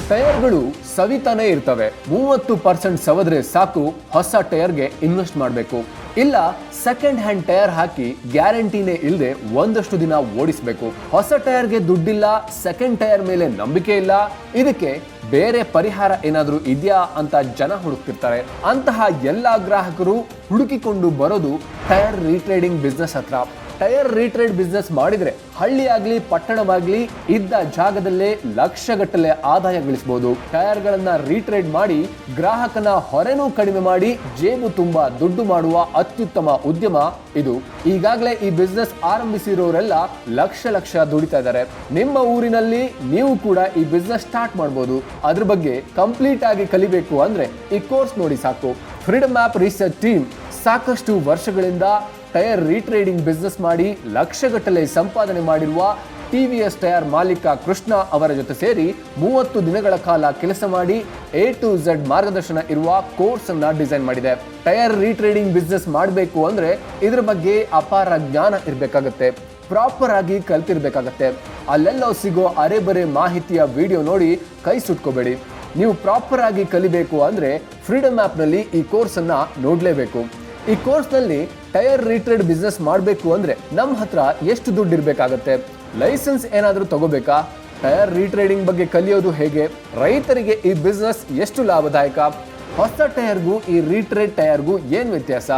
ಟೈರ್ಗಳು ಸವಿತಾನೇ ಇರ್ತವೆ. 30% ಸವದ್ರೆ ಸಾಕು ಹೊಸ ಟೈರ್ಗೆ ಇನ್ವೆಸ್ಟ್ ಮಾಡಬೇಕು. ಇಲ್ಲ ಸೆಕೆಂಡ್ ಹ್ಯಾಂಡ್ ಟೈರ್ ಹಾಕಿ ಗ್ಯಾರಂಟಿನೇ ಇಲ್ಲದೆ ಒಂದಷ್ಟು ದಿನ ಓಡಿಸಬೇಕು. ಹೊಸ ಟೈರ್ಗೆ ದುಡ್ಡಿಲ್ಲ, ಸೆಕೆಂಡ್ ಟೈರ್ ಮೇಲೆ ನಂಬಿಕೆ ಇಲ್ಲ, ಇದಕ್ಕೆ ಬೇರೆ ಪರಿಹಾರ ಏನಾದರೂ ಇದೆಯಾ ಅಂತ ಜನ ಹುಡುಕ್ತಿರ್ತಾರೆ. ಅಂತಹ ಎಲ್ಲ ಗ್ರಾಹಕರು ಹುಡುಕಿಕೊಂಡು ಬರೋದು ಟೈರ್ ರೀಟ್ರೇಡಿಂಗ್ ಬಿಸ್ನೆಸ್ ಹತ್ರ. ಟೈರ್ ರೀಟ್ರೇಡ್ ಬಿಸ್ನೆಸ್ ಮಾಡಿದ್ರೆ ಹಳ್ಳಿ ಆಗ್ಲಿ ಪಟ್ಟಣವಾಗ್ಲಿ ಇದ್ದ ಜಾಗದಲ್ಲೇ ಲಕ್ಷಗಟ್ಟಲೆ ಆದಾಯ ಗಳಿಸಬಹುದು. ಟೈರ್ಗಳನ್ನ ರೀಟ್ರೇಡ್ ಮಾಡಿ ಗ್ರಾಹಕನ ಹೊರೆನೂ ಕಡಿಮೆ ಮಾಡಿ ಜೇಬು ತುಂಬಾ ದುಡ್ಡು ಮಾಡುವ ಅತ್ಯುತ್ತಮ ಉದ್ಯಮ ಇದು. ಈಗಾಗಲೇ ಈ ಬಿಸ್ನೆಸ್ ಆರಂಭಿಸಿರೋರೆಲ್ಲ ಲಕ್ಷ ದುಡಿತಾ ಇದ್ದಾರೆ. ನಿಮ್ಮ ಊರಿನಲ್ಲಿ ನೀವು ಕೂಡ ಈ ಬಿಸ್ನೆಸ್ ಸ್ಟಾರ್ಟ್ ಮಾಡಬಹುದು. ಅದ್ರ ಬಗ್ಗೆ ಕಂಪ್ಲೀಟ್ ಆಗಿ ಕಲಿಬೇಕು ಅಂದ್ರೆ ಈ ಕೋರ್ಸ್ ನೋಡಿ ಸಾಕು. ಫ್ರೀಡಮ್ ಆಪ್ ರಿಸರ್ಚ್ ಟೀಮ್ ಸಾಕಷ್ಟು ವರ್ಷಗಳಿಂದ ಟೈರ್ ರೀಟ್ರೇಡಿಂಗ್ ಬಿಸ್ನೆಸ್ ಮಾಡಿ ಲಕ್ಷಗಟ್ಟಲೆ ಸಂಪಾದನೆ ಮಾಡಿರುವ TVS ಟೈರ್ ಮಾಲೀಕ ಕೃಷ್ಣ ಅವರ ಜೊತೆ ಸೇರಿ 30 ದಿನಗಳ ಕಾಲ ಕೆಲಸ ಮಾಡಿ A to Z ಮಾರ್ಗದರ್ಶನ ಇರುವ ಕೋರ್ಸ್ ಅನ್ನ ಡಿಸೈನ್ ಮಾಡಿದೆ. ಟೈರ್ ರೀಟ್ರೇಡಿಂಗ್ ಬಿಸ್ನೆಸ್ ಮಾಡಬೇಕು ಅಂದ್ರೆ ಇದ್ರ ಬಗ್ಗೆ ಅಪಾರ ಜ್ಞಾನ ಇರಬೇಕಾಗತ್ತೆ, ಪ್ರಾಪರ್ ಆಗಿ ಕಲ್ತಿರ್ಬೇಕಾಗತ್ತೆ. ಅಲ್ಲೆಲ್ಲೋ ಸಿಗೋ ಅರೆಬರೆ ಮಾಹಿತಿಯ ವಿಡಿಯೋ ನೋಡಿ ಕೈ ಸುಟ್ಕೋಬೇಡಿ. ನೀವು ಪ್ರಾಪರ್ ಆಗಿ ಕಲಿಬೇಕು ಅಂದ್ರೆ ಫ್ರೀಡಮ್ ಆಪ್ ನಲ್ಲಿ ಈ ಕೋರ್ಸ್ ಅನ್ನ ನೋಡ್ಲೇಬೇಕು. ಈ ಕೋರ್ಸ್ ನಲ್ಲಿ ಟೈರ್ ರೀಟ್ರೇಡ್ ಬಿಸ್ನೆಸ್ ಮಾಡಬೇಕು ಅಂದ್ರೆ ನಮ್ಮ ಹತ್ರ ಎಷ್ಟು ದುಡ್ಡು ಇರಬೇಕಾಗತ್ತೆ, ಲೈಸೆನ್ಸ್ ಏನಾದರೂ ತಗೋಬೇಕಾ, ಟೈರ್ ರೀಟ್ರೇಡಿಂಗ್ ಬಗ್ಗೆ ಕಲಿಯೋದು ಹೇಗೆ, ರೈತರಿಗೆ ಈ ಬಿಸ್ನೆಸ್ ಎಷ್ಟು ಲಾಭದಾಯಕ, ಹೊಸ ಟೈರ್ಗೂ ಈ ರೀಟ್ರೇಡ್ ಟೈರ್ಗೂ ಏನು ವ್ಯತ್ಯಾಸ,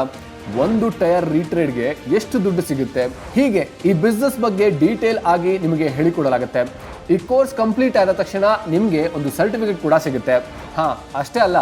ಒಂದು ಟೈರ್ ರೀಟ್ರೇಡ್ಗೆ ಎಷ್ಟು ದುಡ್ಡು ಸಿಗುತ್ತೆ, ಹೀಗೆ ಈ ಬಿಸ್ನೆಸ್ ಬಗ್ಗೆ ಡೀಟೇಲ್ ಆಗಿ ನಿಮಗೆ ಹೇಳಿಕೊಡಲಾಗುತ್ತೆ. ಈ ಕೋರ್ಸ್ ಕಂಪ್ಲೀಟ್ ಆದ ತಕ್ಷಣ ನಿಮಗೆ ಒಂದು ಸರ್ಟಿಫಿಕೇಟ್ ಕೂಡ ಸಿಗುತ್ತೆ. ಅಷ್ಟೇ ಅಲ್ಲ,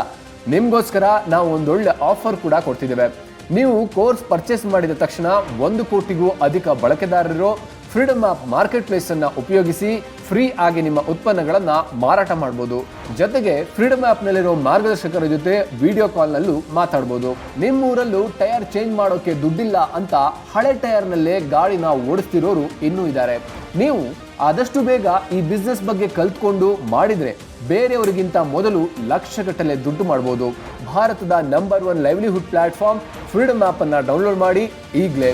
ನಿಮಗೋಸ್ಕರ ನಾವು ಒಂದೊಳ್ಳೆ ಆಫರ್ ಕೂಡ ಕೊಡ್ತಿದ್ದೇವೆ. ನೀವು ಕೋರ್ಸ್ ಪರ್ಚೇಸ್ ಮಾಡಿದ ತಕ್ಷಣ 1 ಕೋಟಿಗೂ ಅಧಿಕ ಬಳಕೆದಾರರು ಫ್ರೀಡಮ್ ಆಪ್ ಮಾರ್ಕೆಟ್ ಪ್ಲೇಸ್ ಅನ್ನ ಉಪಯೋಗಿಸಿ ಫ್ರೀ ಆಗಿ ನಿಮ್ಮ ಉತ್ಪನ್ನಗಳನ್ನ ಮಾರಾಟ ಮಾಡಬಹುದು. ಜೊತೆಗೆ ಫ್ರೀಡಮ್ ಆಪ್ ನಲ್ಲಿರೋ ಮಾರ್ಗದರ್ಶಕರ ಜೊತೆ ವಿಡಿಯೋ ಕಾಲ್ ನಲ್ಲೂ ಮಾತಾಡಬಹುದು. ನಿಮ್ಮೂರಲ್ಲೂ ಟೈರ್ ಚೇಂಜ್ ಮಾಡೋಕೆ ದುಡ್ಡಿಲ್ಲ ಅಂತ ಹಳೆ ಟೈರ್ ನಲ್ಲೇ ಗಾಡಿನ ಓಡಿಸ್ತಿರೋರು ಇನ್ನೂ ಇದ್ದಾರೆ. ನೀವು ಆದಷ್ಟು ಬೇಗ ಈ ಬಿಸ್ನೆಸ್ ಬಗ್ಗೆ ಕಲ್ತ್ಕೊಂಡು ಮಾಡಿದ್ರೆ ಬೇರೆಯವರಿಗಿಂತ ಮೊದಲು ಲಕ್ಷಗಟ್ಟಲೆ ದುಡ್ಡು ಮಾಡಬಹುದು. ಭಾರತದ number 1 livelihood platform freedom app ಅನ್ನ ಡೌನ್ಲೋಡ್ ಮಾಡಿ ಈಗಲೇ.